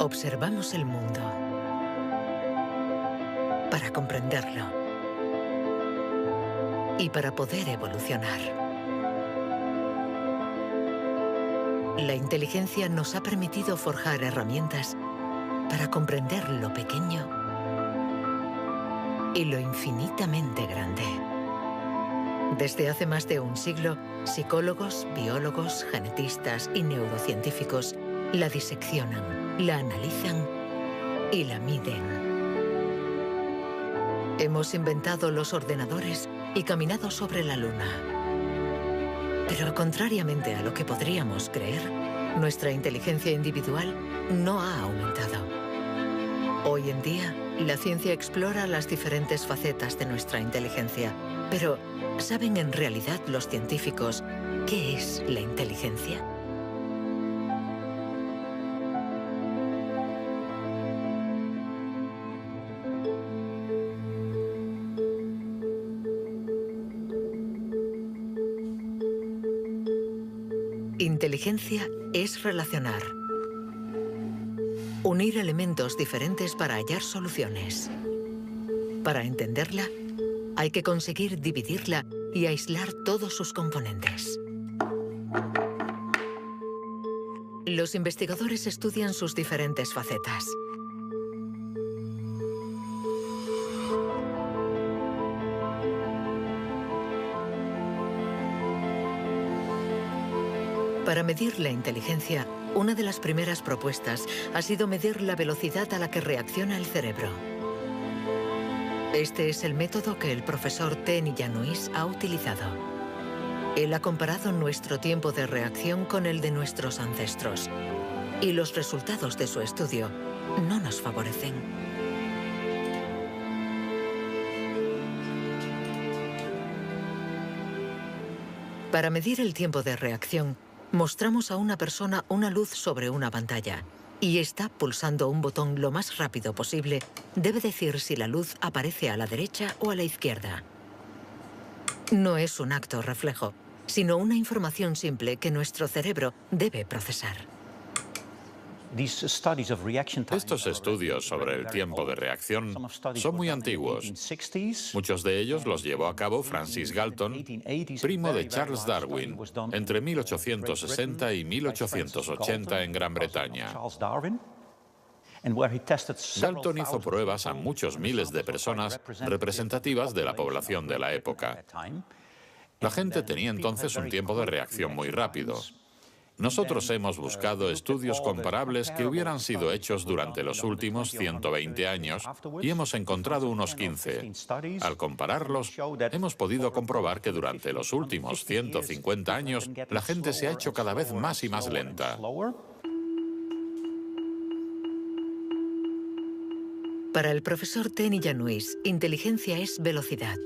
Observamos el mundo para comprenderlo y para poder evolucionar. La inteligencia nos ha permitido forjar herramientas para comprender lo pequeño y lo infinitamente grande. Desde hace más de un siglo, psicólogos, biólogos, genetistas y neurocientíficos la diseccionan, la analizan y la miden. Hemos inventado los ordenadores y caminado sobre la Luna. Pero contrariamente a lo que podríamos creer, nuestra inteligencia individual no ha aumentado. Hoy en día, la ciencia explora las diferentes facetas de nuestra inteligencia. Pero, ¿saben en realidad los científicos qué es la inteligencia? Inteligencia es relacionar, unir elementos diferentes para hallar soluciones. Para entenderla, hay que conseguir dividirla y aislar todos sus componentes. Los investigadores estudian sus diferentes facetas. Para medir la inteligencia, una de las primeras propuestas ha sido medir la velocidad a la que reacciona el cerebro. Este es el método que el profesor Ten Yanouis ha utilizado. Él ha comparado nuestro tiempo de reacción con el de nuestros ancestros. Y los resultados de su estudio no nos favorecen. Para medir el tiempo de reacción, mostramos a una persona una luz sobre una pantalla y está pulsando un botón lo más rápido posible. Debe decir si la luz aparece a la derecha o a la izquierda. No es un acto reflejo, sino una información simple que nuestro cerebro debe procesar. Estos estudios sobre el tiempo de reacción son muy antiguos. Muchos de ellos los llevó a cabo Francis Galton, primo de Charles Darwin, entre 1860 y 1880 en Gran Bretaña. Galton hizo pruebas a muchos miles de personas representativas de la población de la época. La gente tenía entonces un tiempo de reacción muy rápido. Nosotros hemos buscado estudios comparables que hubieran sido hechos durante los últimos 120 años y hemos encontrado unos 15. Al compararlos, hemos podido comprobar que durante los últimos 150 años la gente se ha hecho cada vez más y más lenta. Para el profesor Ten Yanouis, inteligencia es velocidad.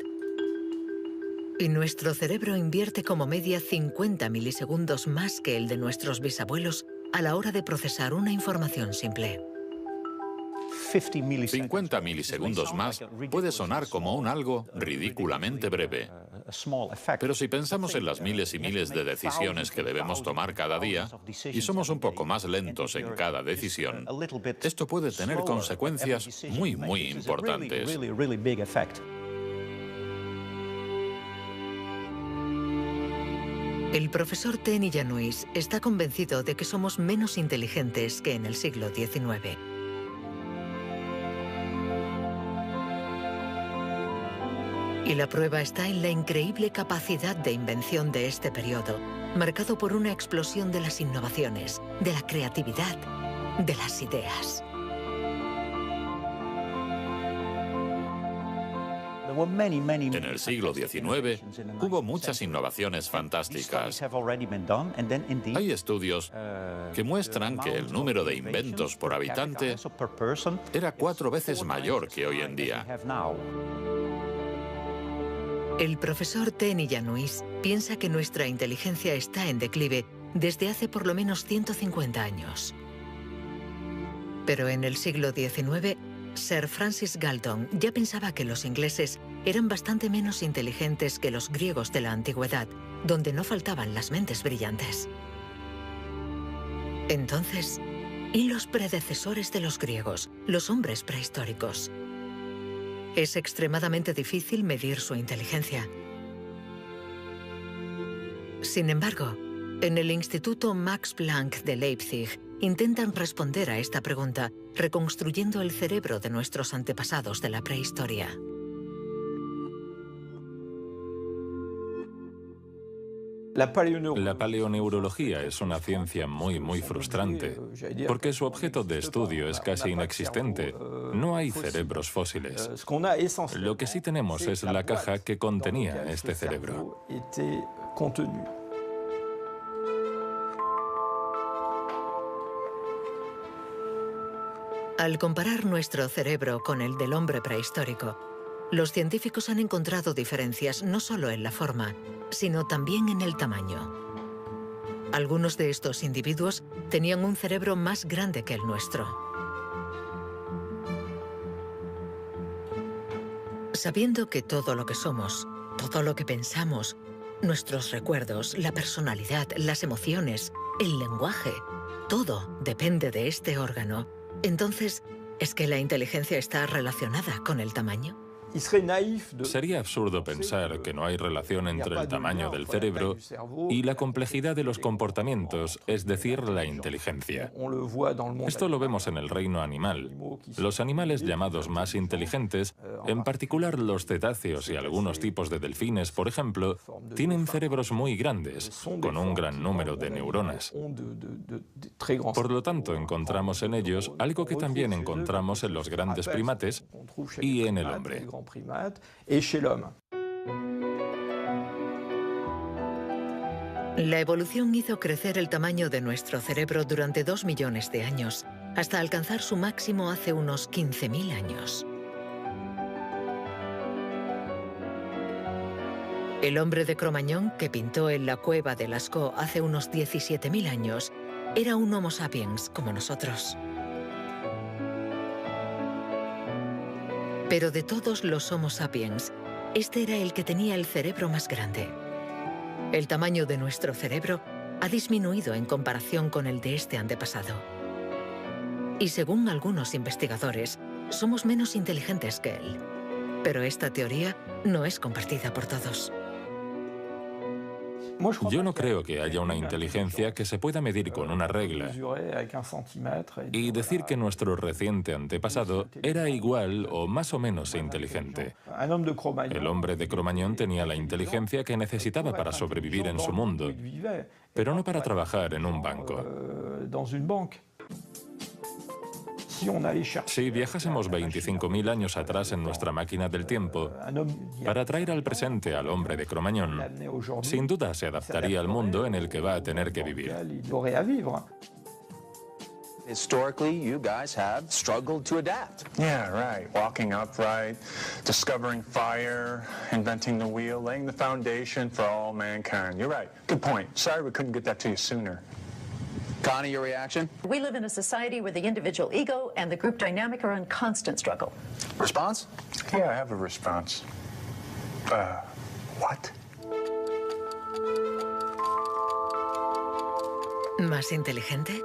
Y nuestro cerebro invierte como media 50 milisegundos más que el de nuestros bisabuelos a la hora de procesar una información simple. 50 milisegundos más puede sonar como un algo ridículamente breve. Pero si pensamos en las miles y miles de decisiones que debemos tomar cada día, y somos un poco más lentos en cada decisión, esto puede tener consecuencias muy, muy importantes. El profesor Ten Yanouis está convencido de que somos menos inteligentes que en el siglo XIX. Y la prueba está en la increíble capacidad de invención de este periodo, marcado por una explosión de las innovaciones, de la creatividad, de las ideas. En el siglo XIX hubo muchas innovaciones fantásticas. Hay estudios que muestran que el número de inventos por habitante era 4 veces mayor que hoy en día. El profesor Ten Yanouis piensa que nuestra inteligencia está en declive desde hace por lo menos 150 años. Pero en el siglo XIX, Sir Francis Galton ya pensaba que los ingleses eran bastante menos inteligentes que los griegos de la antigüedad, donde no faltaban las mentes brillantes. Entonces, y los predecesores de los griegos, los hombres prehistóricos. Es extremadamente difícil medir su inteligencia. Sin embargo, en el Instituto Max Planck de Leipzig intentan responder a esta pregunta reconstruyendo el cerebro de nuestros antepasados de la prehistoria. La paleoneurología es una ciencia muy frustrante, porque su objeto de estudio es casi inexistente. No hay cerebros fósiles. Lo que sí tenemos es la caja que contenía este cerebro. Al comparar nuestro cerebro con el del hombre prehistórico, los científicos han encontrado diferencias no solo en la forma, sino también en el tamaño. Algunos de estos individuos tenían un cerebro más grande que el nuestro. Sabiendo que todo lo que somos, todo lo que pensamos, nuestros recuerdos, la personalidad, las emociones, el lenguaje, todo depende de este órgano, entonces, ¿es que la inteligencia está relacionada con el tamaño? Sería absurdo pensar que no hay relación entre el tamaño del cerebro y la complejidad de los comportamientos, es decir, la inteligencia. Esto lo vemos en el reino animal. Los animales llamados más inteligentes, en particular los cetáceos y algunos tipos de delfines, por ejemplo, tienen cerebros muy grandes, con un gran número de neuronas. Por lo tanto, encontramos en ellos algo que también encontramos en los grandes primates y en el hombre. La evolución hizo crecer el tamaño de nuestro cerebro durante 2 millones de años, hasta alcanzar su máximo hace unos 15.000 años. El hombre de Cro-Magnon, que pintó en la cueva de Lascaux hace unos 17.000 años, era un Homo sapiens como nosotros. Pero de todos los Homo sapiens, este era el que tenía el cerebro más grande. El tamaño de nuestro cerebro ha disminuido en comparación con el de este antepasado. Y según algunos investigadores, somos menos inteligentes que él. Pero esta teoría no es compartida por todos. Yo no creo que haya una inteligencia que se pueda medir con una regla y decir que nuestro reciente antepasado era igual o más o menos inteligente. El hombre de Cro-Magnon tenía la inteligencia que necesitaba para sobrevivir en su mundo, pero no para trabajar en un banco. Si viajásemos 25.000 años atrás en nuestra máquina del tiempo para traer al presente al hombre de Cro-Magnon, sin duda se adaptaría al mundo en el que va a tener que vivir. Historically, you guys have struggled to adapt. Yeah, right. Walking upright, discovering fire, inventing the wheel, laying the foundation for all mankind. You're right. Good point. Sorry we couldn't get that to you sooner. Connie, your reaction? We live in a society where the individual ego and the group dynamic are in constant struggle. Response? Yeah, I have a response. What? ¿Más inteligente?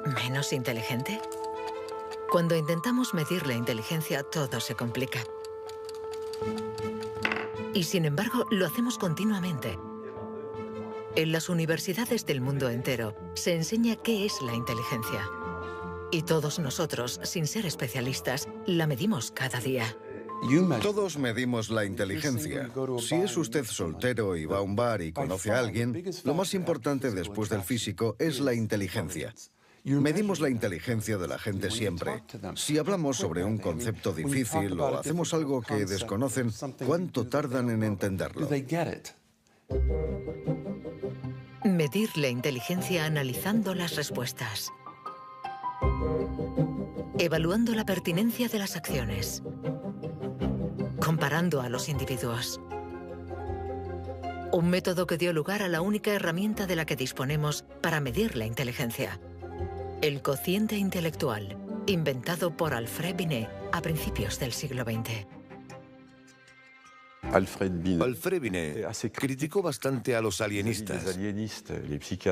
¿Menos inteligente? Cuando intentamos medir la inteligencia, todo se complica. Y sin embargo, lo hacemos continuamente. En las universidades del mundo entero se enseña qué es la inteligencia. Y todos nosotros, sin ser especialistas, la medimos cada día. Todos medimos la inteligencia. Si es usted soltero y va a un bar y conoce a alguien, lo más importante después del físico es la inteligencia. Medimos la inteligencia de la gente siempre. Si hablamos sobre un concepto difícil o hacemos algo que desconocen, ¿cuánto tardan en entenderlo? Medir la inteligencia analizando las respuestas. Evaluando la pertinencia de las acciones. Comparando a los individuos. Un método que dio lugar a la única herramienta de la que disponemos para medir la inteligencia. El cociente intelectual, inventado por Alfred Binet a principios del siglo XX. Alfred Binet criticó bastante a los alienistas,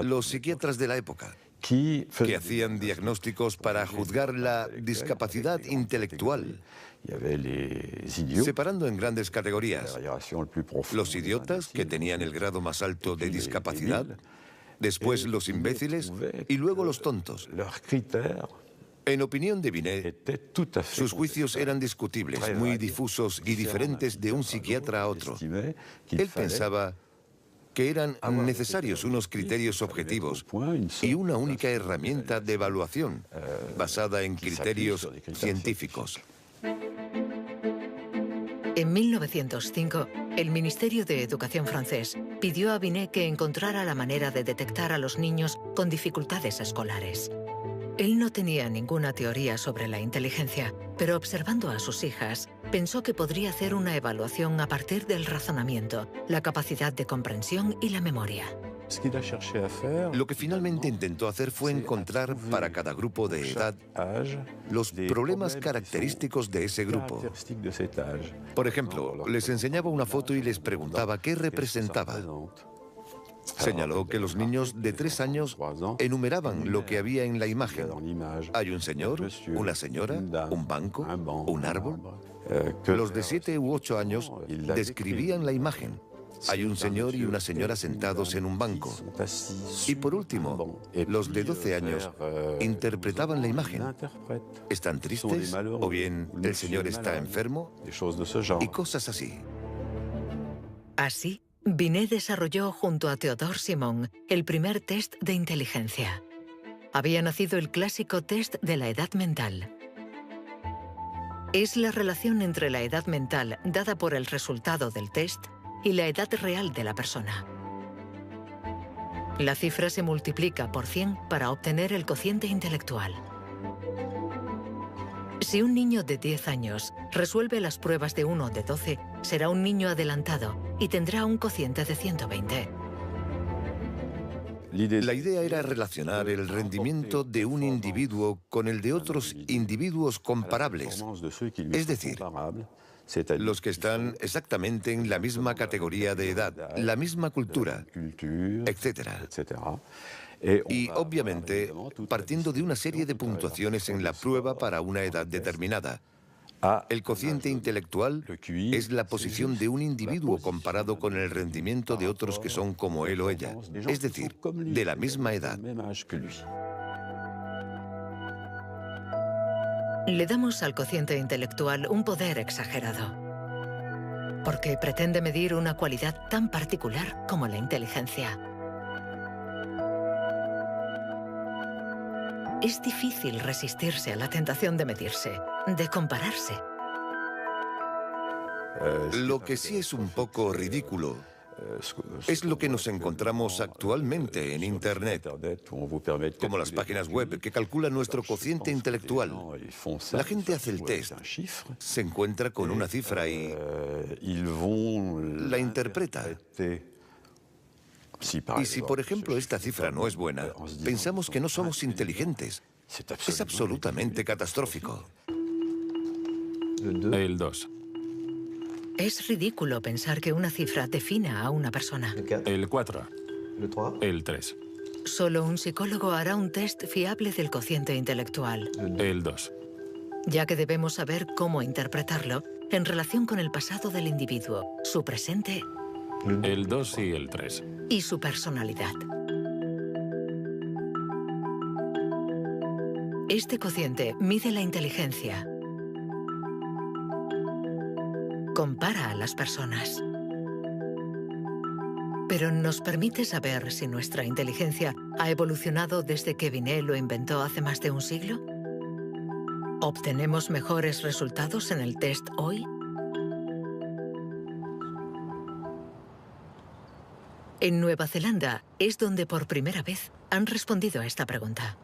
los psiquiatras de la época. que hacían diagnósticos para juzgar la discapacidad intelectual, separando en grandes categorías: los idiotas, que tenían el grado más alto de discapacidad, después los imbéciles y luego los tontos. En opinión de Binet, sus juicios eran discutibles, muy difusos y diferentes de un psiquiatra a otro. Él pensaba que eran necesarios unos criterios objetivos y una única herramienta de evaluación basada en criterios científicos. En 1905, el Ministerio de Educación francés pidió a Binet que encontrara la manera de detectar a los niños con dificultades escolares. Él no tenía ninguna teoría sobre la inteligencia, pero observando a sus hijas, pensó que podría hacer una evaluación a partir del razonamiento, la capacidad de comprensión y la memoria. Lo que finalmente intentó hacer fue encontrar para cada grupo de edad los problemas característicos de ese grupo. Por ejemplo, les enseñaba una foto y les preguntaba qué representaba. Señaló que los niños de 3 años enumeraban lo que había en la imagen. Hay un señor, una señora, un banco, un árbol. Los de 7 u 8 años describían la imagen. Hay un señor y una señora sentados en un banco. Y por último, los de 12 años interpretaban la imagen. ¿Están tristes? ¿O bien el señor está enfermo? Y cosas así. Así, Binet desarrolló junto a Théodore Simon el primer test de inteligencia. Había nacido el clásico test de la edad mental. Es la relación entre la edad mental dada por el resultado del test y la edad real de la persona. La cifra se multiplica por 100 para obtener el cociente intelectual. Si un niño de 10 años resuelve las pruebas de uno de 12, será un niño adelantado y tendrá un cociente de 120. La idea era relacionar el rendimiento de un individuo con el de otros individuos comparables, es decir, los que están exactamente en la misma categoría de edad, la misma cultura, etc. Y, obviamente, partiendo de una serie de puntuaciones en la prueba para una edad determinada. El cociente intelectual es la posición de un individuo comparado con el rendimiento de otros que son como él o ella, es decir, de la misma edad. Le damos al cociente intelectual un poder exagerado, porque pretende medir una cualidad tan particular como la inteligencia. Es difícil resistirse a la tentación de medirse, de compararse. Lo que sí es un poco ridículo es lo que nos encontramos actualmente en Internet, como las páginas web que calculan nuestro cociente intelectual. La gente hace el test, se encuentra con una cifra y la interpreta. Y si, por ejemplo, esta cifra no es buena, pensamos que no somos inteligentes. Es absolutamente catastrófico. El 2. Es ridículo pensar que una cifra defina a una persona. El 4. El 3. Solo un psicólogo hará un test fiable del cociente intelectual. El 2. Ya que debemos saber cómo interpretarlo en relación con el pasado del individuo, su presente El 2 y el 3. y su personalidad. Este cociente mide la inteligencia. Compara a las personas. Pero ¿nos permite saber si nuestra inteligencia ha evolucionado desde que Binet lo inventó hace más de un siglo? ¿Obtenemos mejores resultados en el test hoy? En Nueva Zelanda es donde por primera vez han respondido a esta pregunta.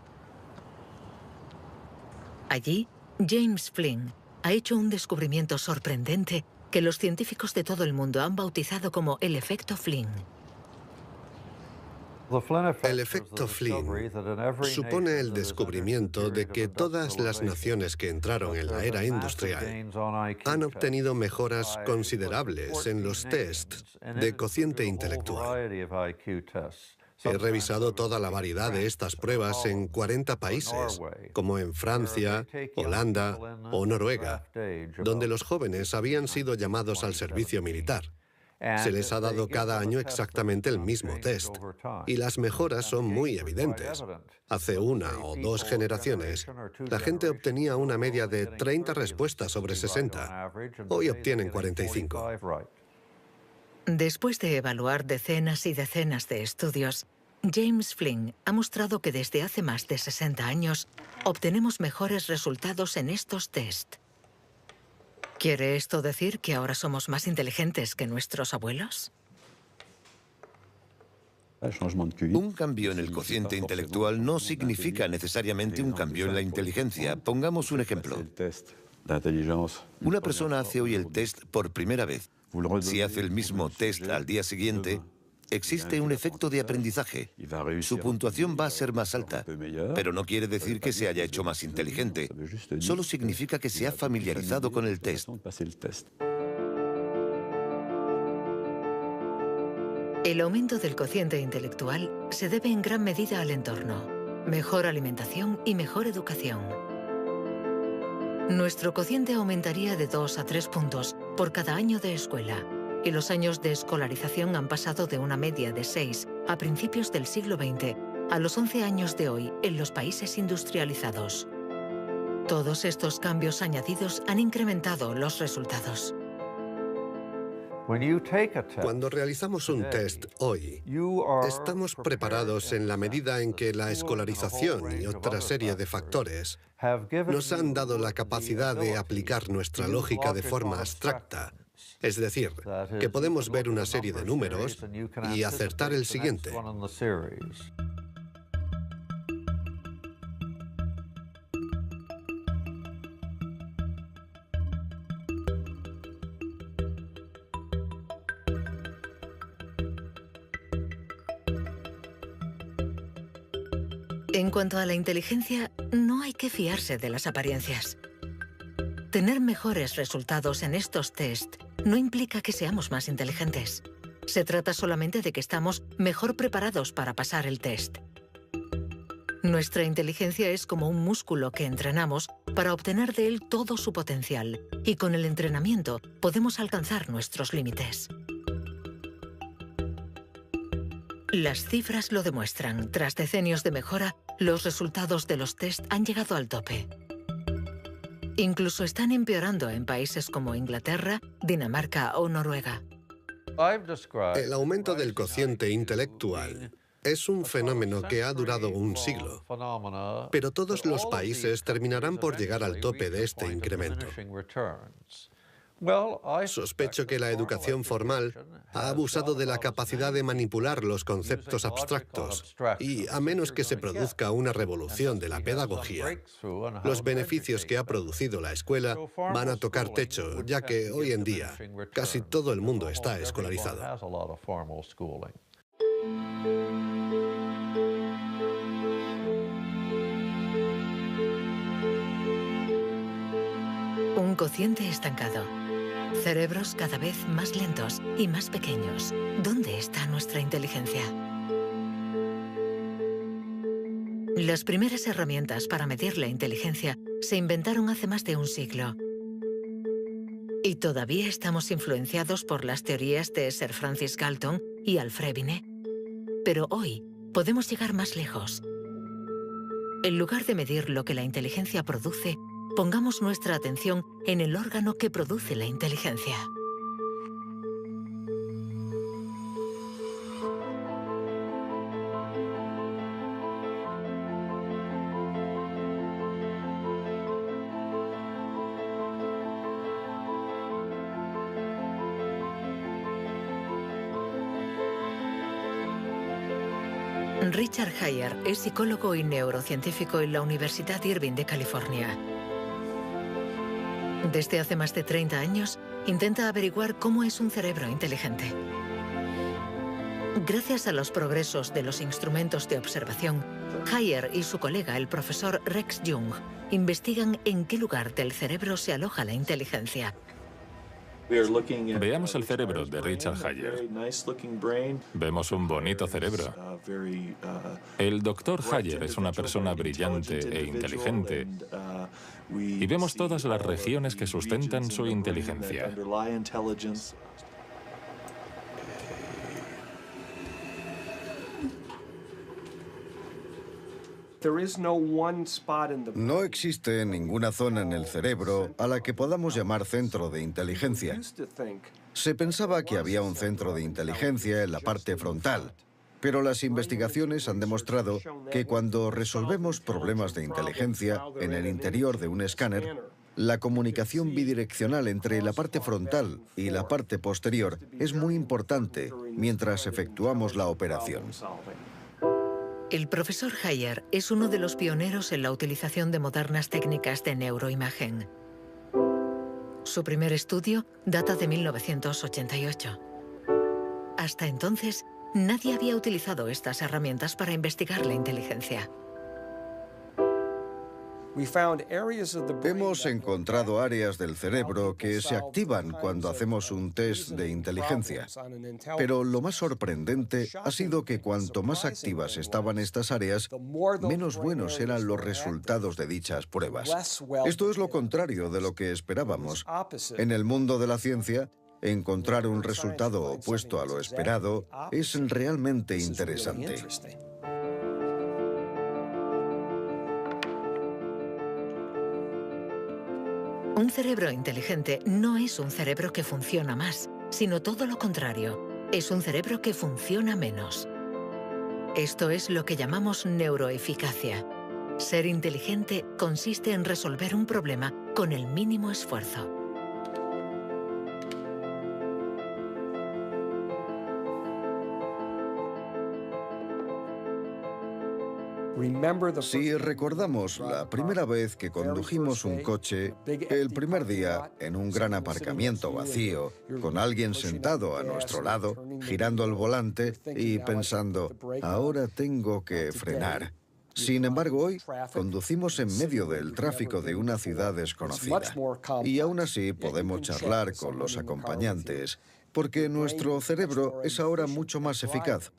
Allí, James Flynn ha hecho un descubrimiento sorprendente que los científicos de todo el mundo han bautizado como el efecto Flynn. El efecto Flynn supone el descubrimiento de que todas las naciones que entraron en la era industrial han obtenido mejoras considerables en los tests de cociente intelectual. He revisado toda la variedad de estas pruebas en 40 países, como en Francia, Holanda o Noruega, donde los jóvenes habían sido llamados al servicio militar. Se les ha dado cada año exactamente el mismo test, y las mejoras son muy evidentes. Hace una o dos generaciones, la gente obtenía una media de 30 respuestas sobre 60. Hoy obtienen 45. Después de evaluar decenas y decenas de estudios, James Flynn ha mostrado que desde hace más de 60 años obtenemos mejores resultados en estos test. ¿Quiere esto decir que ahora somos más inteligentes que nuestros abuelos? Un cambio en el cociente intelectual no significa necesariamente un cambio en la inteligencia. Pongamos un ejemplo. Una persona hace hoy el test por primera vez. Si hace el mismo test al día siguiente, existe un efecto de aprendizaje. Su puntuación va a ser más alta, pero no quiere decir que se haya hecho más inteligente. Solo significa que se ha familiarizado con el test. El aumento del cociente intelectual se debe en gran medida al entorno, mejor alimentación y mejor educación. Nuestro cociente aumentaría de 2 a 3 puntos por cada año de escuela, y los años de escolarización han pasado de una media de 6 a principios del siglo XX a los 11 años de hoy en los países industrializados. Todos estos cambios añadidos han incrementado los resultados. Cuando realizamos un test hoy, estamos preparados en la medida en que la escolarización y otra serie de factores nos han dado la capacidad de aplicar nuestra lógica de forma abstracta. Es decir, que podemos ver una serie de números y acertar el siguiente. En cuanto a la inteligencia, no hay que fiarse de las apariencias. Tener mejores resultados en estos test no implica que seamos más inteligentes. Se trata solamente de que estamos mejor preparados para pasar el test. Nuestra inteligencia es como un músculo que entrenamos para obtener de él todo su potencial, y con el entrenamiento podemos alcanzar nuestros límites. Las cifras lo demuestran. Tras decenios de mejora, los resultados de los test han llegado al tope. Incluso están empeorando en países como Inglaterra, Dinamarca o Noruega. El aumento del cociente intelectual es un fenómeno que ha durado un siglo, pero todos los países terminarán por llegar al tope de este incremento. Sospecho que la educación formal ha abusado de la capacidad de manipular los conceptos abstractos y, a menos que se produzca una revolución de la pedagogía, los beneficios que ha producido la escuela van a tocar techo, ya que hoy en día casi todo el mundo está escolarizado. Un cociente estancado. Cerebros cada vez más lentos y más pequeños. ¿Dónde está nuestra inteligencia? Las primeras herramientas para medir la inteligencia se inventaron hace más de un siglo. Y todavía estamos influenciados por las teorías de Sir Francis Galton y Alfred Binet. Pero hoy podemos llegar más lejos. En lugar de medir lo que la inteligencia produce, pongamos nuestra atención en el órgano que produce la inteligencia. Richard Heyer es psicólogo y neurocientífico en la Universidad Irvine de California. Desde hace más de 30 años, intenta averiguar cómo es un cerebro inteligente. Gracias a los progresos de los instrumentos de observación, Heyer y su colega, el profesor Rex Jung, investigan en qué lugar del cerebro se aloja la inteligencia. Veamos el cerebro de Richard Hayer. Vemos un bonito cerebro. El doctor Hayer es una persona brillante e inteligente y vemos todas las regiones que sustentan su inteligencia. No existe ninguna zona en el cerebro a la que podamos llamar centro de inteligencia. Se pensaba que había un centro de inteligencia en la parte frontal, pero las investigaciones han demostrado que cuando resolvemos problemas de inteligencia en el interior de un escáner, la comunicación bidireccional entre la parte frontal y la parte posterior es muy importante mientras efectuamos la operación. El profesor Hayer es uno de los pioneros en la utilización de modernas técnicas de neuroimagen. Su primer estudio data de 1988. Hasta entonces, nadie había utilizado estas herramientas para investigar la inteligencia. Hemos encontrado áreas del cerebro que se activan cuando hacemos un test de inteligencia. Pero lo más sorprendente ha sido que cuanto más activas estaban estas áreas, menos buenos eran los resultados de dichas pruebas. Esto es lo contrario de lo que esperábamos. En el mundo de la ciencia, encontrar un resultado opuesto a lo esperado es realmente interesante. Un cerebro inteligente no es un cerebro que funciona más, sino todo lo contrario. Es un cerebro que funciona menos. Esto es lo que llamamos neuroeficacia. Ser inteligente consiste en resolver un problema con el mínimo esfuerzo. Si recordamos la primera vez que condujimos un coche, el primer día en un gran aparcamiento vacío, con alguien sentado a nuestro lado, girando el volante y pensando, ahora tengo que frenar. Sin embargo, hoy conducimos en medio del tráfico de una ciudad desconocida y aún así podemos charlar con los acompañantes, porque nuestro cerebro es ahora mucho más eficaz.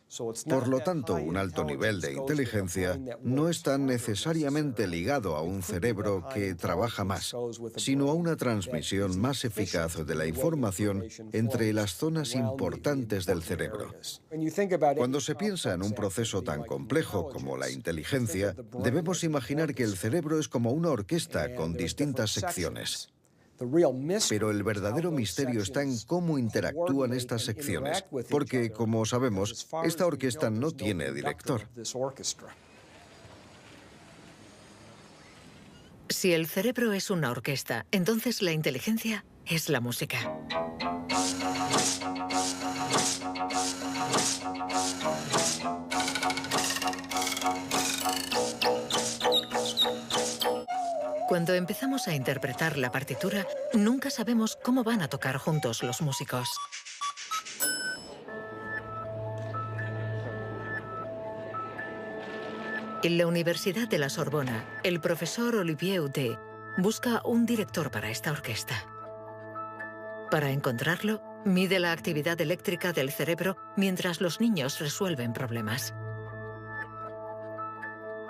Por lo tanto, un alto nivel de inteligencia no está necesariamente ligado a un cerebro que trabaja más, sino a una transmisión más eficaz de la información entre las zonas importantes del cerebro. Cuando se piensa en un proceso tan complejo como la inteligencia, debemos imaginar que el cerebro es como una orquesta con distintas secciones. Pero el verdadero misterio está en cómo interactúan estas secciones, porque, como sabemos, esta orquesta no tiene director. Si el cerebro es una orquesta, entonces la inteligencia es la música. Cuando empezamos a interpretar la partitura, nunca sabemos cómo van a tocar juntos los músicos. En la Universidad de la Sorbona, el profesor Olivier Houdet busca un director para esta orquesta. Para encontrarlo, mide la actividad eléctrica del cerebro mientras los niños resuelven problemas.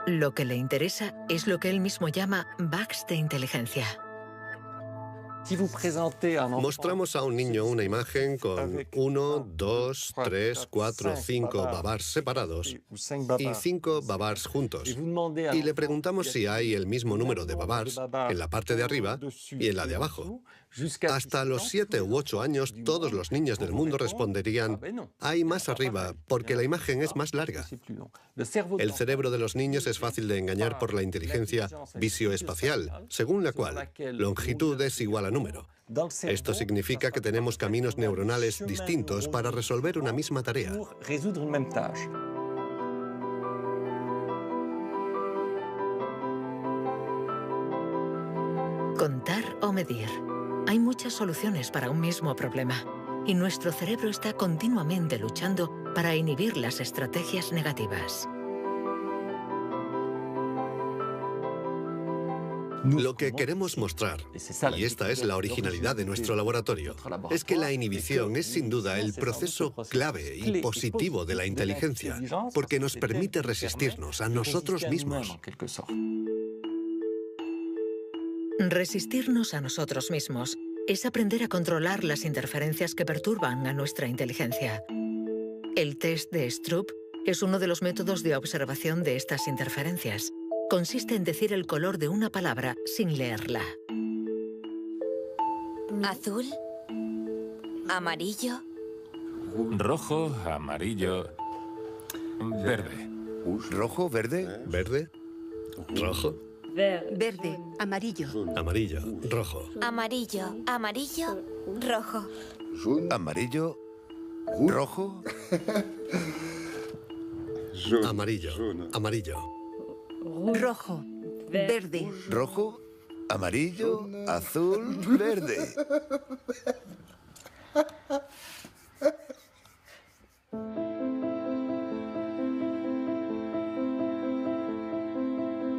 Lo que le interesa es lo que él mismo llama bugs de inteligencia. Mostramos a un niño una imagen con 1, 2, 3, 4, 5 babars separados y 5 babars juntos. Y le preguntamos si hay el mismo número de babars en la parte de arriba y en la de abajo. Hasta los 7 u 8 años, todos los niños del mundo responderían, hay más arriba, porque la imagen es más larga. El cerebro de los niños es fácil de engañar por la inteligencia visioespacial, según la cual longitud es igual a número. Esto significa que tenemos caminos neuronales distintos para resolver una misma tarea. Contar o medir. Hay muchas soluciones para un mismo problema, y nuestro cerebro está continuamente luchando para inhibir las estrategias negativas. Lo que queremos mostrar, y esta es la originalidad de nuestro laboratorio, es que la inhibición es sin duda el proceso clave y positivo de la inteligencia, porque nos permite resistirnos a nosotros mismos. Resistirnos a nosotros mismos es aprender a controlar las interferencias que perturban a nuestra inteligencia. El test de Stroop es uno de los métodos de observación de estas interferencias. Consiste en decir el color de una palabra sin leerla. Azul, amarillo, rojo, amarillo, verde. ¿Rojo, verde? ¿Verde? ¿Rojo? Verde, amarillo. Amarillo, rojo. amarillo, amarillo, rojo. Amarillo, rojo. Amarillo, amarillo. Rojo, verde. Rojo, amarillo, azul, verde.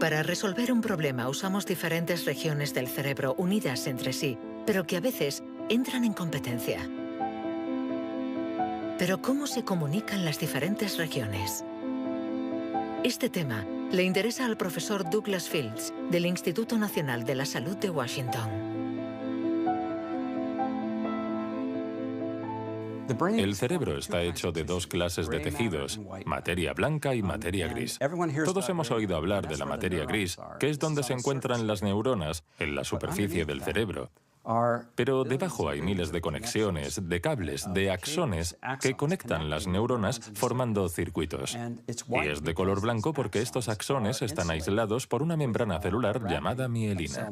Para resolver un problema usamos diferentes regiones del cerebro unidas entre sí, pero que a veces entran en competencia. Pero ¿cómo se comunican las diferentes regiones? Este tema le interesa al profesor Douglas Fields, del Instituto Nacional de la Salud de Washington. El cerebro está hecho de dos clases de tejidos, materia blanca y materia gris. Todos hemos oído hablar de la materia gris, que es donde se encuentran las neuronas, en la superficie del cerebro. Pero debajo hay miles de conexiones, de cables, de axones que conectan las neuronas formando circuitos. Y es de color blanco porque estos axones están aislados por una membrana celular llamada mielina.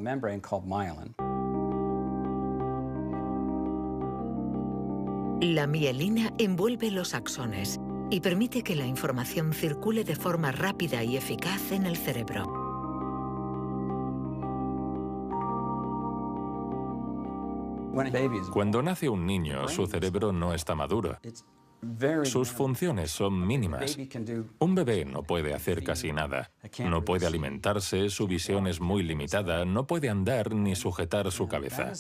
La mielina envuelve los axones y permite que la información circule de forma rápida y eficaz en el cerebro. Cuando nace un niño, su cerebro no está maduro. Sus funciones son mínimas. Un bebé no puede hacer casi nada. No puede alimentarse, su visión es muy limitada, no puede andar ni sujetar su cabeza.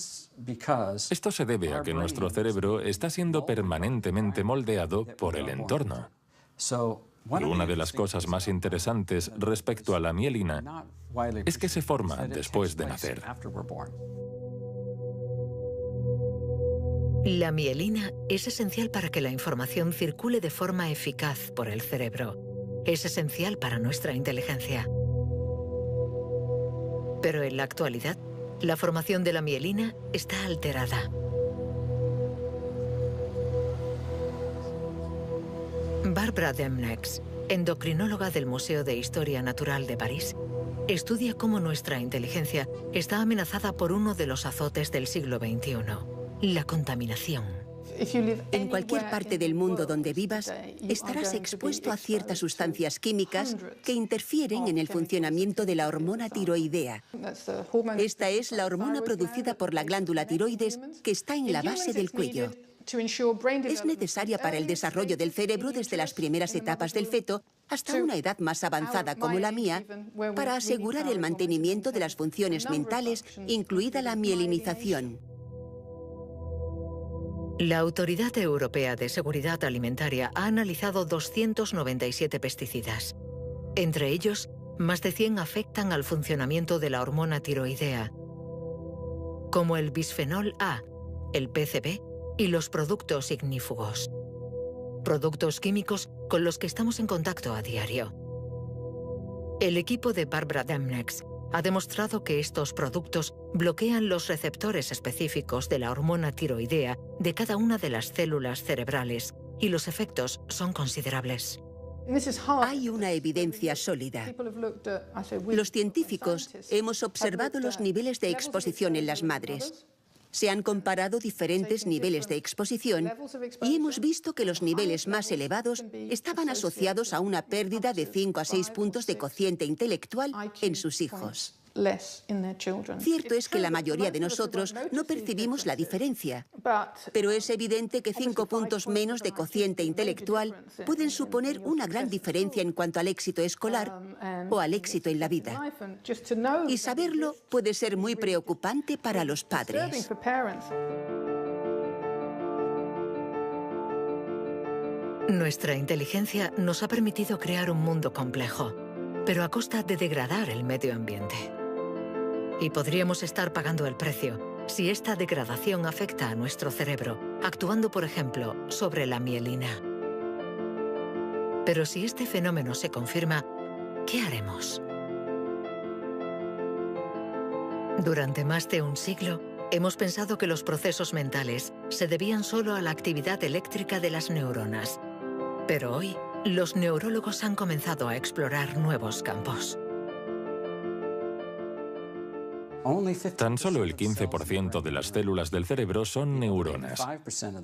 Esto se debe a que nuestro cerebro está siendo permanentemente moldeado por el entorno. Y una de las cosas más interesantes respecto a la mielina es que se forma después de nacer. La mielina es esencial para que la información circule de forma eficaz por el cerebro. Es esencial para nuestra inteligencia. Pero en la actualidad, la formación de la mielina está alterada. Barbara Demnex, endocrinóloga del Museo de Historia Natural de París, estudia cómo nuestra inteligencia está amenazada por uno de los azotes del siglo XXI. La contaminación. En cualquier parte del mundo donde vivas, estarás expuesto a ciertas sustancias químicas que interfieren en el funcionamiento de la hormona tiroidea. Esta es la hormona producida por la glándula tiroides que está en la base del cuello. Es necesaria para el desarrollo del cerebro desde las primeras etapas del feto hasta una edad más avanzada como la mía, para asegurar el mantenimiento de las funciones mentales, incluida la mielinización. La Autoridad Europea de Seguridad Alimentaria ha analizado 297 pesticidas. Entre ellos, más de 100 afectan al funcionamiento de la hormona tiroidea, como el bisfenol A, el PCB y los productos ignífugos. Productos químicos con los que estamos en contacto a diario. El equipo de Barbara Demnex ha demostrado que estos productos bloquean los receptores específicos de la hormona tiroidea de cada una de las células cerebrales y los efectos son considerables. Hay una evidencia sólida. Los científicos hemos observado los niveles de exposición en las madres. Se han comparado diferentes niveles de exposición y hemos visto que los niveles más elevados estaban asociados a una pérdida de 5 a 6 puntos de cociente intelectual en sus hijos. Cierto es que la mayoría de nosotros no percibimos la diferencia, pero es evidente que 5 puntos menos de cociente intelectual pueden suponer una gran diferencia en cuanto al éxito escolar o al éxito en la vida. Y saberlo puede ser muy preocupante para los padres. Nuestra inteligencia nos ha permitido crear un mundo complejo, pero a costa de degradar el medio ambiente. Y podríamos estar pagando el precio si esta degradación afecta a nuestro cerebro, actuando, por ejemplo, sobre la mielina. Pero si este fenómeno se confirma, ¿qué haremos? Durante más de un siglo, hemos pensado que los procesos mentales se debían solo a la actividad eléctrica de las neuronas. Pero hoy, los neurólogos han comenzado a explorar nuevos campos. Tan solo el 15% de las células del cerebro son neuronas.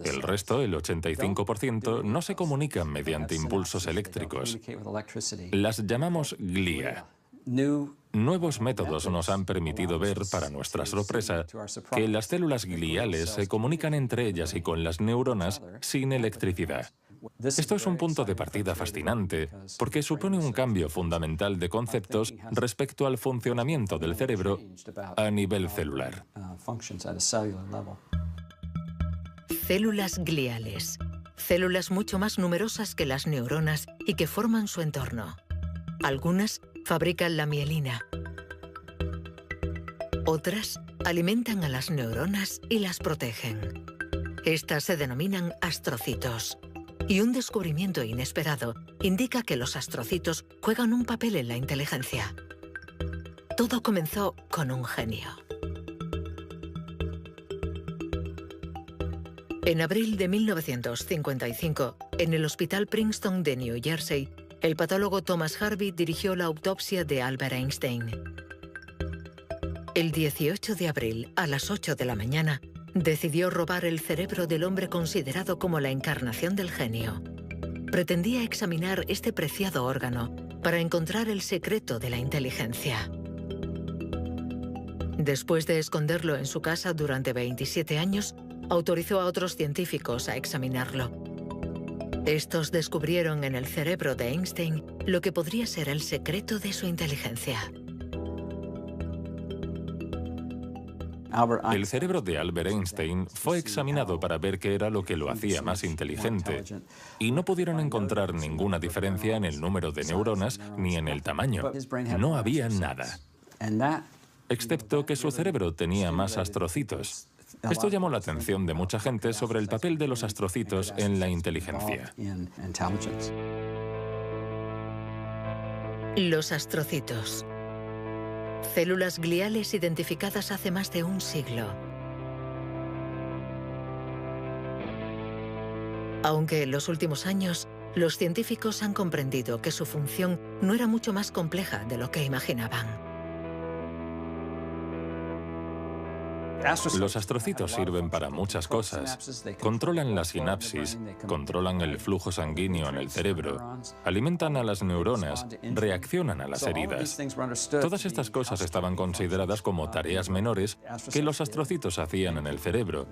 El resto, el 85%, no se comunican mediante impulsos eléctricos. Las llamamos glía. Nuevos métodos nos han permitido ver, para nuestra sorpresa, que las células gliales se comunican entre ellas y con las neuronas sin electricidad. Esto es un punto de partida fascinante, porque supone un cambio fundamental de conceptos respecto al funcionamiento del cerebro a nivel celular. Células gliales. Células mucho más numerosas que las neuronas y que forman su entorno. Algunas fabrican la mielina. Otras alimentan a las neuronas y las protegen. Estas se denominan astrocitos. Y un descubrimiento inesperado indica que los astrocitos juegan un papel en la inteligencia. Todo comenzó con un genio. En abril de 1955, en el Hospital Princeton de New Jersey, el patólogo Thomas Harvey dirigió la autopsia de Albert Einstein. El 18 de abril, a las 8 de la mañana, decidió robar el cerebro del hombre considerado como la encarnación del genio. Pretendía examinar este preciado órgano para encontrar el secreto de la inteligencia. Después de esconderlo en su casa durante 27 años, autorizó a otros científicos a examinarlo. Estos descubrieron en el cerebro de Einstein lo que podría ser el secreto de su inteligencia. El cerebro de Albert Einstein fue examinado para ver qué era lo que lo hacía más inteligente, y no pudieron encontrar ninguna diferencia en el número de neuronas ni en el tamaño. No había nada, excepto que su cerebro tenía más astrocitos. Esto llamó la atención de mucha gente sobre el papel de los astrocitos en la inteligencia. Los astrocitos. Células gliales identificadas hace más de un siglo. Aunque en los últimos años, los científicos han comprendido que su función no era mucho más compleja de lo que imaginaban. Los astrocitos sirven para muchas cosas. Controlan la sinapsis, controlan el flujo sanguíneo en el cerebro, alimentan a las neuronas, reaccionan a las heridas. Todas estas cosas estaban consideradas como tareas menores que los astrocitos hacían en el cerebro,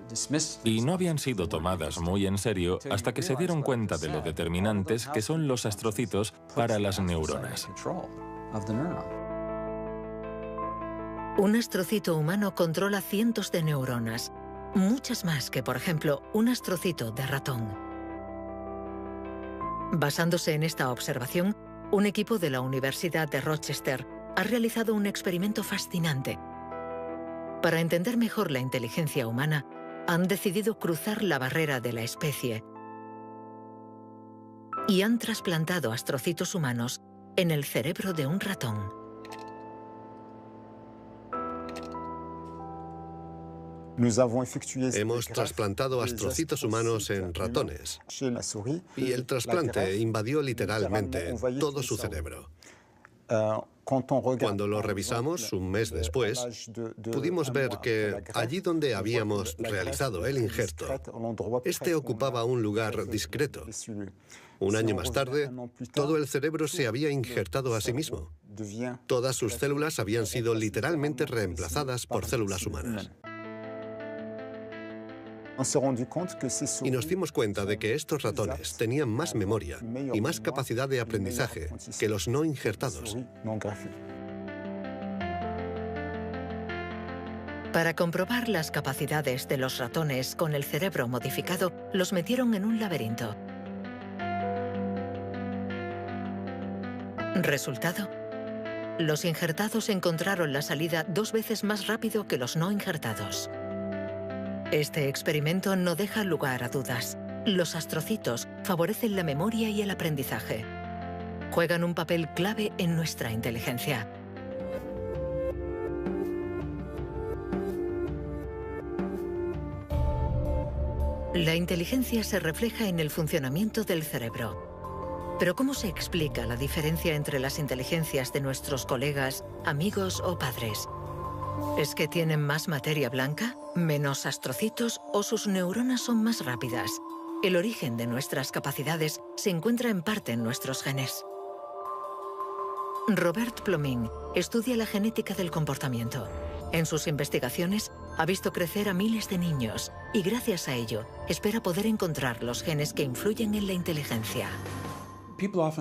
y no habían sido tomadas muy en serio hasta que se dieron cuenta de lo determinantes que son los astrocitos para las neuronas. Un astrocito humano controla cientos de neuronas, muchas más que, por ejemplo, un astrocito de ratón. Basándose en esta observación, un equipo de la Universidad de Rochester ha realizado un experimento fascinante. Para entender mejor la inteligencia humana, han decidido cruzar la barrera de la especie y han trasplantado astrocitos humanos en el cerebro de un ratón. Hemos trasplantado astrocitos humanos en ratones y el trasplante invadió literalmente todo su cerebro. Cuando lo revisamos un mes después, pudimos ver que allí donde habíamos realizado el injerto, este ocupaba un lugar discreto. Un año más tarde, todo el cerebro se había injertado a sí mismo. Todas sus células habían sido literalmente reemplazadas por células humanas. Y nos dimos cuenta de que estos ratones tenían más memoria y más capacidad de aprendizaje que los no injertados. Para comprobar las capacidades de los ratones con el cerebro modificado, los metieron en un laberinto. ¿Resultado? Los injertados encontraron la salida 2 veces más rápido que los no injertados. Este experimento no deja lugar a dudas. Los astrocitos favorecen la memoria y el aprendizaje. Juegan un papel clave en nuestra inteligencia. La inteligencia se refleja en el funcionamiento del cerebro. Pero ¿cómo se explica la diferencia entre las inteligencias de nuestros colegas, amigos o padres? ¿Es que tienen más materia blanca, menos astrocitos o sus neuronas son más rápidas? El origen de nuestras capacidades se encuentra en parte en nuestros genes. Robert Plomin estudia la genética del comportamiento. En sus investigaciones ha visto crecer a miles de niños y gracias a ello espera poder encontrar los genes que influyen en la inteligencia.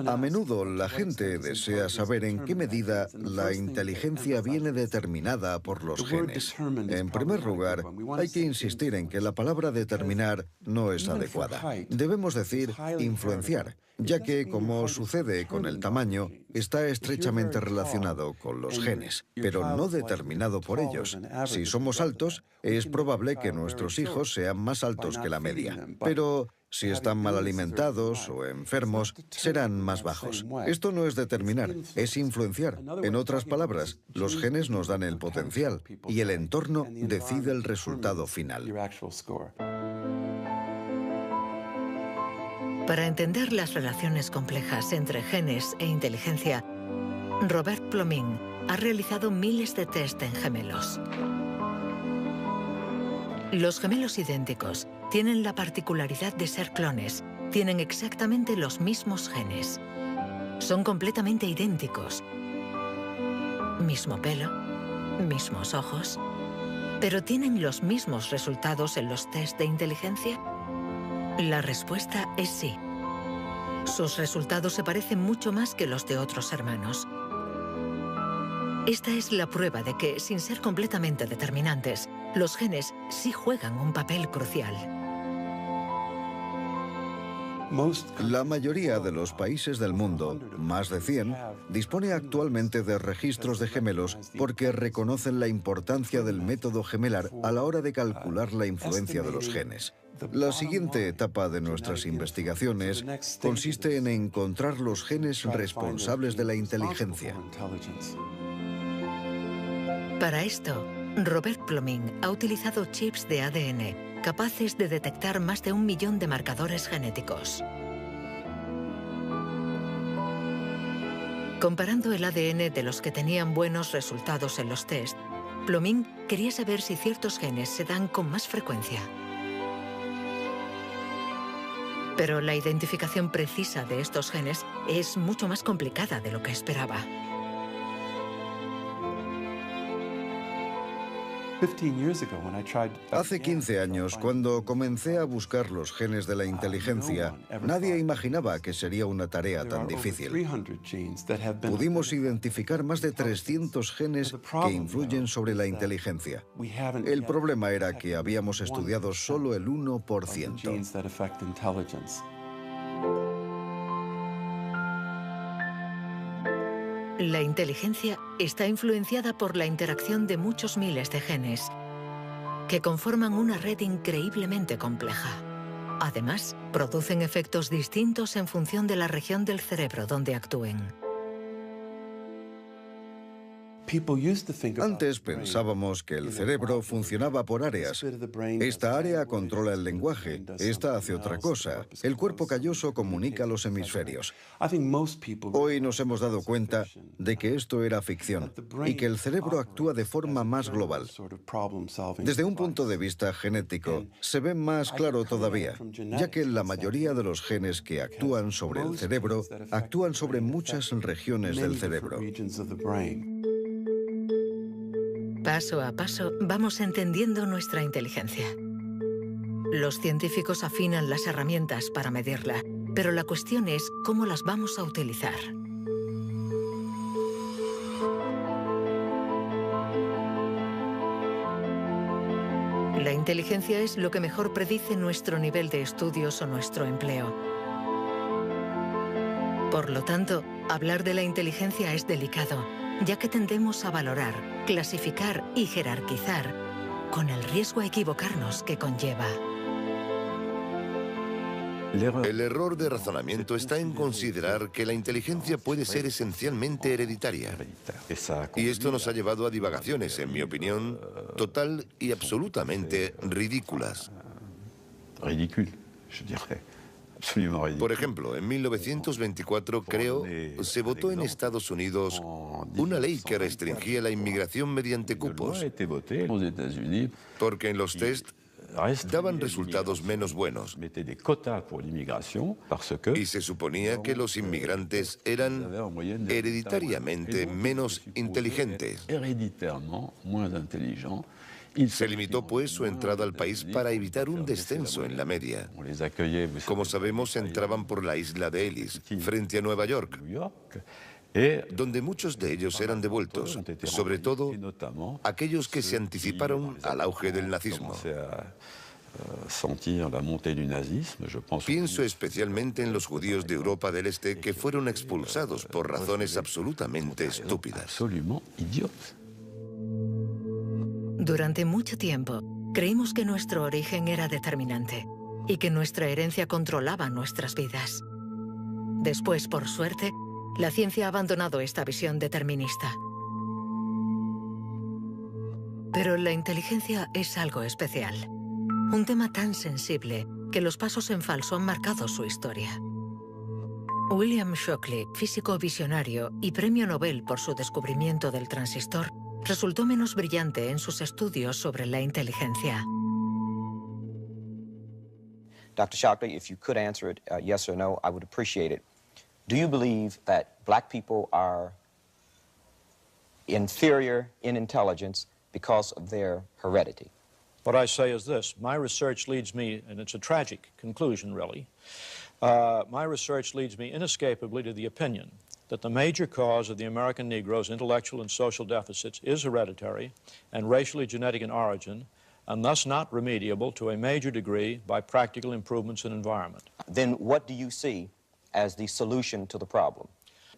A menudo la gente desea saber en qué medida la inteligencia viene determinada por los genes. En primer lugar, hay que insistir en que la palabra determinar no es adecuada. Debemos decir influenciar, ya que, como sucede con el tamaño, está estrechamente relacionado con los genes, pero no determinado por ellos. Si somos altos, es probable que nuestros hijos sean más altos que la media, pero si están mal alimentados o enfermos, serán más bajos. Esto no es determinar, es influenciar. En otras palabras, los genes nos dan el potencial y el entorno decide el resultado final. Para entender las relaciones complejas entre genes e inteligencia, Robert Plomin ha realizado miles de test en gemelos. Los gemelos idénticos tienen la particularidad de ser clones, tienen exactamente los mismos genes. Son completamente idénticos. Mismo pelo, mismos ojos, pero ¿tienen los mismos resultados en los test de inteligencia? La respuesta es sí. Sus resultados se parecen mucho más que los de otros hermanos. Esta es la prueba de que, sin ser completamente determinantes, los genes sí juegan un papel crucial. La mayoría de los países del mundo, más de 100, dispone actualmente de registros de gemelos porque reconocen la importancia del método gemelar a la hora de calcular la influencia de los genes. La siguiente etapa de nuestras investigaciones consiste en encontrar los genes responsables de la inteligencia. Para esto, Robert Plomin ha utilizado chips de ADN capaces de detectar más de 1 millón de marcadores genéticos. Comparando el ADN de los que tenían buenos resultados en los test, Plomin quería saber si ciertos genes se dan con más frecuencia. Pero la identificación precisa de estos genes es mucho más complicada de lo que esperaba. Hace 15 años, cuando comencé a buscar los genes de la inteligencia, nadie imaginaba que sería una tarea tan difícil. Pudimos identificar más de 300 genes que influyen sobre la inteligencia. El problema era que habíamos estudiado solo el 1%. La inteligencia está influenciada por la interacción de muchos miles de genes que conforman una red increíblemente compleja. Además, producen efectos distintos en función de la región del cerebro donde actúen. Antes pensábamos que el cerebro funcionaba por áreas. Esta área controla el lenguaje, esta hace otra cosa. El cuerpo calloso comunica los hemisferios. Hoy nos hemos dado cuenta de que esto era ficción y que el cerebro actúa de forma más global. Desde un punto de vista genético, se ve más claro todavía, ya que la mayoría de los genes que actúan sobre el cerebro actúan sobre muchas regiones del cerebro. Paso a paso vamos entendiendo nuestra inteligencia. Los científicos afinan las herramientas para medirla, pero la cuestión es cómo las vamos a utilizar. La inteligencia es lo que mejor predice nuestro nivel de estudios o nuestro empleo. Por lo tanto, hablar de la inteligencia es delicado, ya que tendemos a valorar, clasificar y jerarquizar, con el riesgo a equivocarnos que conlleva. El error de razonamiento está en considerar que la inteligencia puede ser esencialmente hereditaria. Y esto nos ha llevado a divagaciones, en mi opinión, total y absolutamente ridículas. Por ejemplo, en 1924, creo, se votó en Estados Unidos una ley que restringía la inmigración mediante cupos, porque en los test daban resultados menos buenos. Y se suponía que los inmigrantes eran hereditariamente menos inteligentes. Se limitó, pues, su entrada al país para evitar un descenso en la media. Como sabemos, entraban por la isla de Ellis, frente a Nueva York, donde muchos de ellos eran devueltos, sobre todo aquellos que se anticiparon al auge del nazismo. Pienso especialmente en los judíos de Europa del Este que fueron expulsados por razones absolutamente estúpidas. Durante mucho tiempo, creímos que nuestro origen era determinante y que nuestra herencia controlaba nuestras vidas. Después, por suerte, la ciencia ha abandonado esta visión determinista. Pero la inteligencia es algo especial. Un tema tan sensible que los pasos en falso han marcado su historia. William Shockley, físico visionario y premio Nobel por su descubrimiento del transistor, resultó menos brillante en sus estudios sobre la inteligencia. Dr. Shockley, if you could answer it yes or no, I would appreciate it. Do you believe that black people are inferior in intelligence because of their heredity? What I say is this. My research leads me, and it's a tragic conclusion, really, my research leads me inescapably to the opinion that the major cause of the American Negro's intellectual and social deficits is hereditary and racially genetic in origin, and thus not remediable to a major degree by practical improvements in environment. Then what do you see as the solution to the problem?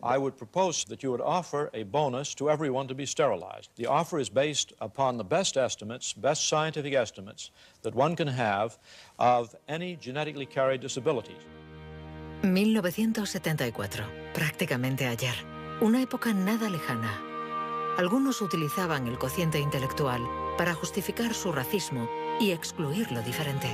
I would propose that you would offer a bonus to everyone to be sterilized. The offer is based upon the best estimates, best scientific estimates that one can have of any genetically carried disabilities. 1974, prácticamente ayer. Una época nada lejana. Algunos utilizaban el cociente intelectual para justificar su racismo y excluir lo diferente.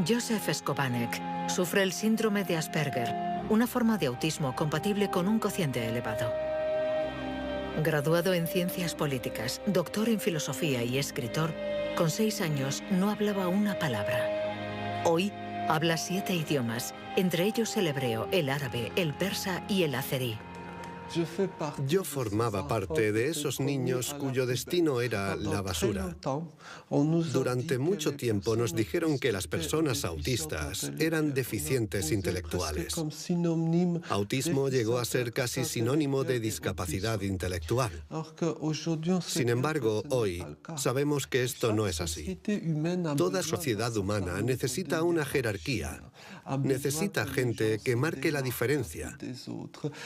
Joseph Skobanek sufre el síndrome de Asperger, una forma de autismo compatible con un cociente elevado. Graduado en ciencias políticas, doctor en filosofía y escritor, con 6 años no hablaba una palabra. Hoy habla 7 idiomas, entre ellos el hebreo, el árabe, el persa y el azerí. Yo formaba parte de esos niños cuyo destino era la basura. Durante mucho tiempo nos dijeron que las personas autistas eran deficientes intelectuales. Autismo llegó a ser casi sinónimo de discapacidad intelectual. Sin embargo, hoy sabemos que esto no es así. Toda sociedad humana necesita una jerarquía. necesita gente que marque la diferencia.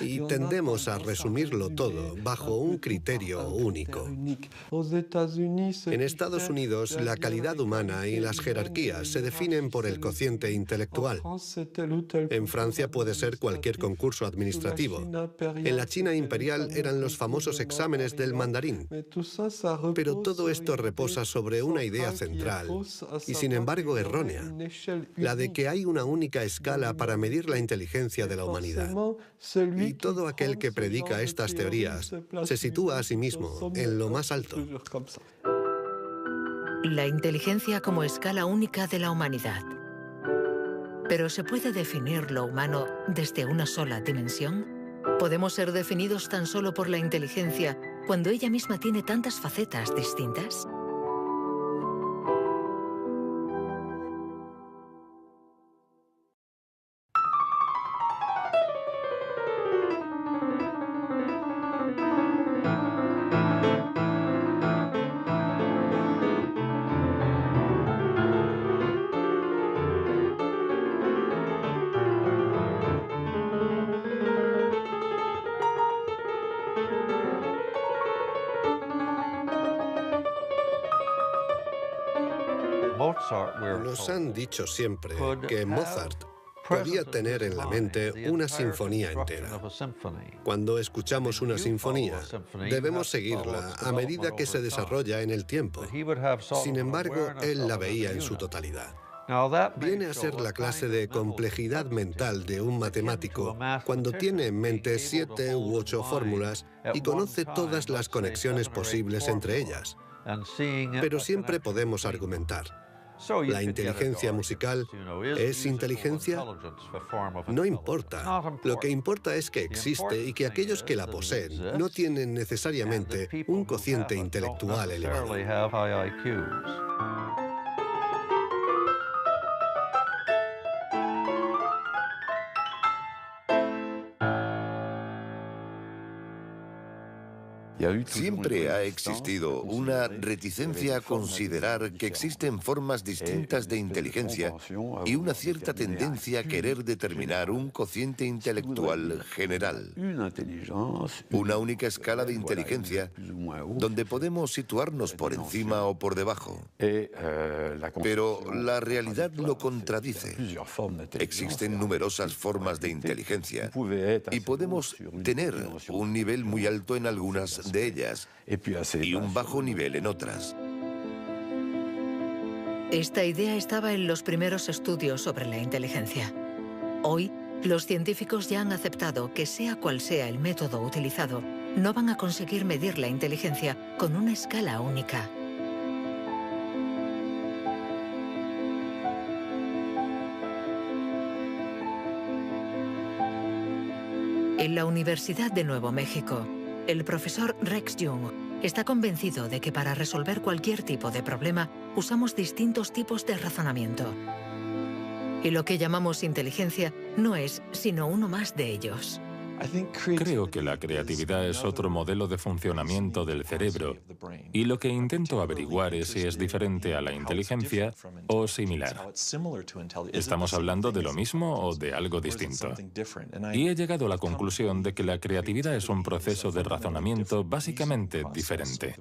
Y tendemos a resumirlo todo bajo un criterio único. En Estados Unidos, la calidad humana y las jerarquías se definen por el cociente intelectual. En Francia puede ser cualquier concurso administrativo. En la China imperial eran los famosos exámenes del mandarín. Pero todo esto reposa sobre una idea central, y sin embargo errónea, la de que hay una única escala para medir la inteligencia de la humanidad. Y todo aquel que predica estas teorías se sitúa a sí mismo en lo más alto. La inteligencia como escala única de la humanidad. ¿Pero se puede definir lo humano desde una sola dimensión? ¿Podemos ser definidos tan solo por la inteligencia cuando ella misma tiene tantas facetas distintas? Nos han dicho siempre que Mozart podía tener en la mente una sinfonía entera. Cuando escuchamos una sinfonía, debemos seguirla a medida que se desarrolla en el tiempo. Sin embargo, él la veía en su totalidad. Viene a ser la clase de complejidad mental de un matemático cuando tiene en mente 7 u 8 fórmulas y conoce todas las conexiones posibles entre ellas. Pero siempre podemos argumentar. ¿La inteligencia musical es inteligencia? No importa. Lo que importa es que existe y que aquellos que la poseen no tienen necesariamente un cociente intelectual elevado. Siempre ha existido una reticencia a considerar que existen formas distintas de inteligencia y una cierta tendencia a querer determinar un cociente intelectual general. Una única escala de inteligencia donde podemos situarnos por encima o por debajo. Pero la realidad lo contradice. Existen numerosas formas de inteligencia y podemos tener un nivel muy alto en algunas de ellas y un bajo nivel en otras. Esta idea estaba en los primeros estudios sobre la inteligencia. Hoy, los científicos ya han aceptado que sea cual sea el método utilizado, no van a conseguir medir la inteligencia con una escala única. En la Universidad de Nuevo México, el profesor Rex Jung está convencido de que para resolver cualquier tipo de problema usamos distintos tipos de razonamiento. Y lo que llamamos inteligencia no es sino uno más de ellos. Creo que la creatividad es otro modelo de funcionamiento del cerebro y lo que intento averiguar es si es diferente a la inteligencia o similar. ¿Estamos hablando de lo mismo o de algo distinto? Y he llegado a la conclusión de que la creatividad es un proceso de razonamiento básicamente diferente.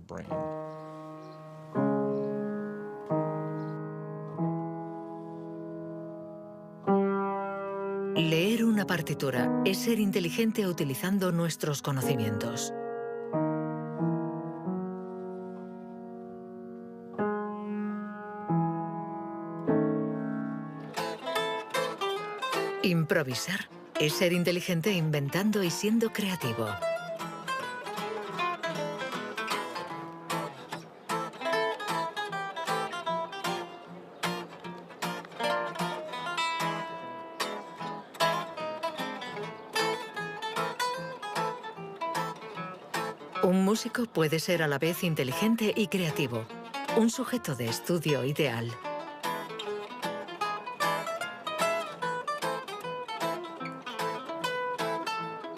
Leer una partitura es ser inteligente utilizando nuestros conocimientos. Improvisar es ser inteligente inventando y siendo creativo. Un músico puede ser a la vez inteligente y creativo, un sujeto de estudio ideal.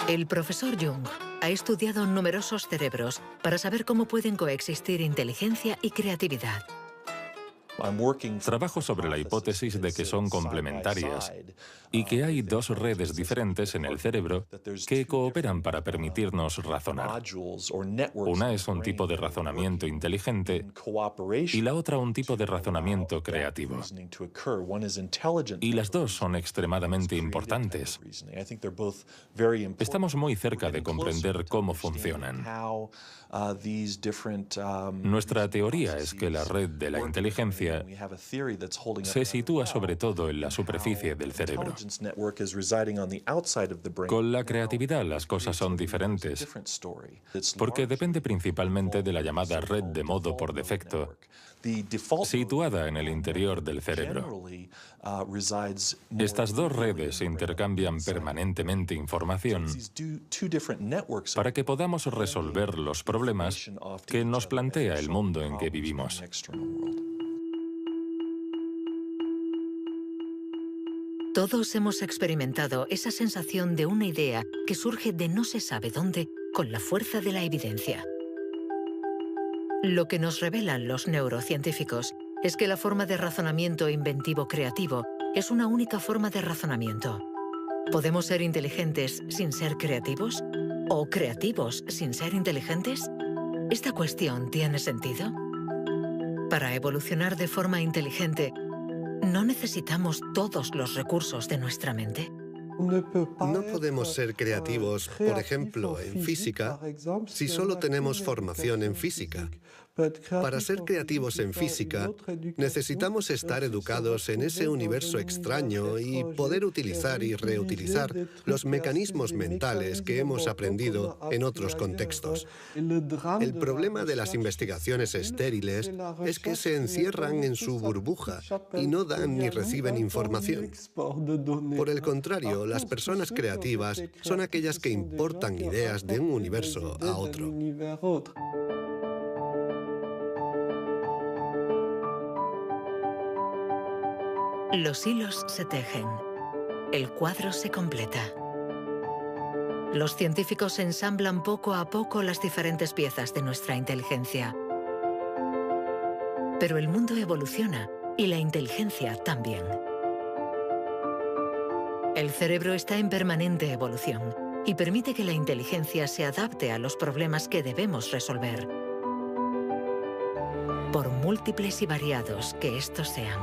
El profesor Jung ha estudiado numerosos cerebros para saber cómo pueden coexistir inteligencia y creatividad. Trabajo sobre la hipótesis de que son complementarias y que hay dos redes diferentes en el cerebro que cooperan para permitirnos razonar. Una es un tipo de razonamiento inteligente y la otra un tipo de razonamiento creativo. Y las dos son extremadamente importantes. Estamos muy cerca de comprender cómo funcionan. Nuestra teoría es que la red de la inteligencia se sitúa sobre todo en la superficie del cerebro. Con la creatividad las cosas son diferentes, porque depende principalmente de la llamada red de modo por defecto, situada en el interior del cerebro. Estas dos redes intercambian permanentemente información para que podamos resolver los problemas que nos plantea el mundo en que vivimos. Todos hemos experimentado esa sensación de una idea que surge de no se sabe dónde con la fuerza de la evidencia. Lo que nos revelan los neurocientíficos es que la forma de razonamiento inventivo creativo es una única forma de razonamiento. ¿Podemos ser inteligentes sin ser creativos? ¿O creativos sin ser inteligentes? ¿Esta cuestión tiene sentido? Para evolucionar de forma inteligente, ¿no necesitamos todos los recursos de nuestra mente? No podemos ser creativos, por ejemplo, en física, si solo tenemos formación en física. Para ser creativos en física, necesitamos estar educados en ese universo extraño y poder utilizar y reutilizar los mecanismos mentales que hemos aprendido en otros contextos. El problema de las investigaciones estériles es que se encierran en su burbuja y no dan ni reciben información. Por el contrario, las personas creativas son aquellas que importan ideas de un universo a otro. Los hilos se tejen. El cuadro se completa. Los científicos ensamblan poco a poco las diferentes piezas de nuestra inteligencia. Pero el mundo evoluciona y la inteligencia también. El cerebro está en permanente evolución y permite que la inteligencia se adapte a los problemas que debemos resolver, por múltiples y variados que estos sean.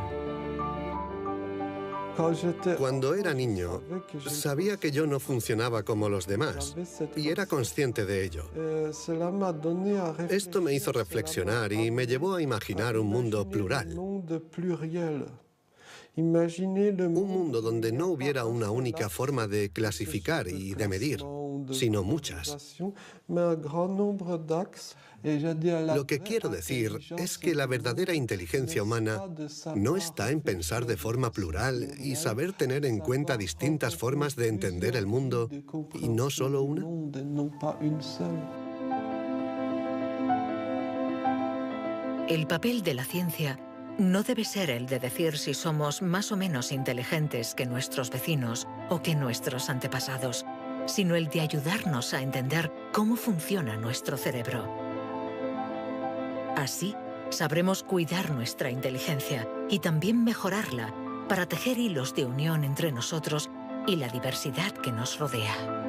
Cuando era niño, sabía que yo no funcionaba como los demás y era consciente de ello. Esto me hizo reflexionar y me llevó a imaginar un mundo plural. Un mundo donde no hubiera una única forma de clasificar y de medir, sino muchas. Lo que quiero decir es que la verdadera inteligencia humana no está en pensar de forma plural y saber tener en cuenta distintas formas de entender el mundo y no solo una. El papel de la ciencia no debe ser el de decir si somos más o menos inteligentes que nuestros vecinos o que nuestros antepasados, sino el de ayudarnos a entender cómo funciona nuestro cerebro. Así, sabremos cuidar nuestra inteligencia y también mejorarla para tejer hilos de unión entre nosotros y la diversidad que nos rodea.